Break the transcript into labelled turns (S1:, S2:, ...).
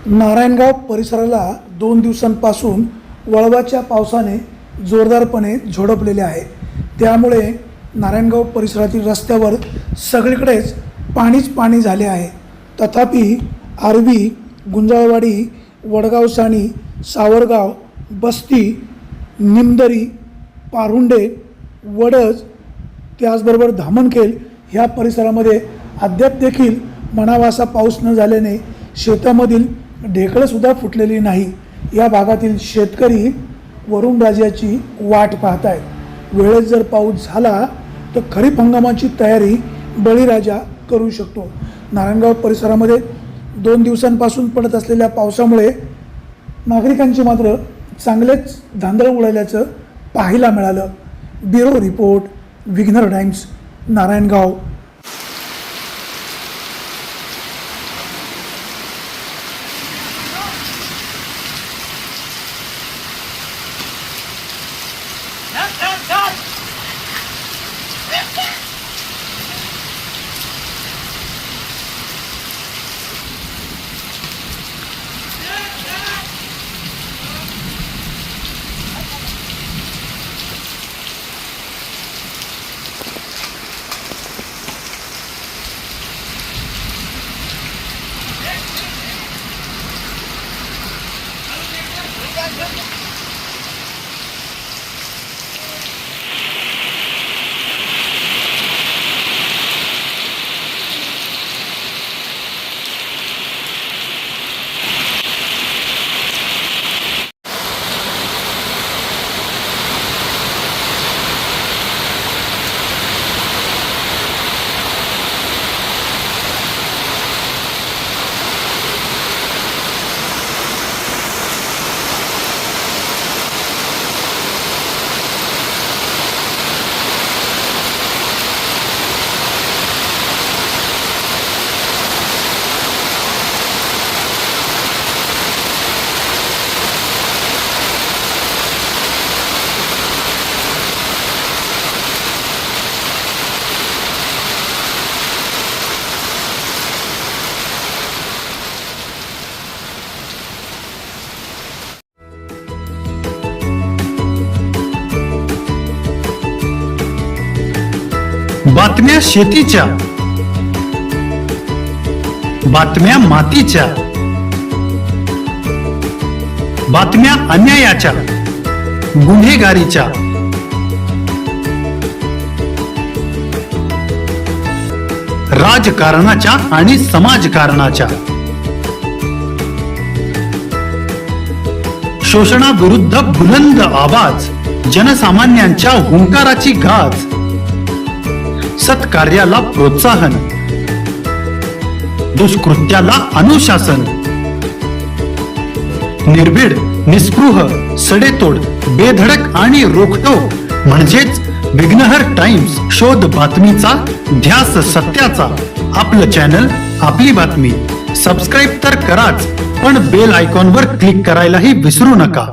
S1: नारायणगाव परिसराला 2 दिवसांपासून वळवाच्या पावसाने जोरदारपणे झोडपलेले आहे। त्यामुळे नारायणगाव परिसरातील रस्त्यावर सगळीकडेच पाणी झाले आहे। तथापि आरवी, गुंजाळवाडी, वडगाव साणी, सावरगाव, बस्ती, निमदरी, पारुंडे, वडज त्याचबरोबर धामणखेल ह्या परिसरामध्ये अद्याप देखील म्हणावा असा पाऊस न झाल्याने शेतामधील ढेकळंसुद्धा फुटलेली नाही। या भागातील शेतकरी वरुणराजाची वाट पाहत आहेत। वेळेत जर पाऊस झाला तर खरीप हंगामाची तयारी बळीराजा करू शकतो। नारायणगाव परिसरामध्ये 2 दिवसांपासून पडत असलेल्या पावसामुळे नागरिकांची मात्र चांगलेच धांदळ उडाल्याचं पाहायला मिळालं। ब्युरो रिपोर्ट, विघ्नर टाइम्स, नारायणगाव।
S2: बातम्या शेतीच्या, बातम्या मातीच्या, बातम्या अन्यायाच्या, गुन्हेगारीच्या, राजकारणाच्या आणि समाजकारणाच्या, शोषणाविरुद्ध बुलंद आवाज, जनसामान्यांच्या हुंकाराची गाज, सत्कार्याला प्रोत्साहन, दुष्कृत्याला अनुशासन, निर्भीड, निस्पृह, सडेतोड, बेधडक आणि रोखटोक म्हणजेच विघ्नहर टाइम्स। शोध बातमीचा, ध्यास सत्याचा। आपलं चॅनल, आपली बातमी। सबस्क्राईब तर कराच, पण बेल आयकॉनवर क्लिक करायलाही विसरू नका।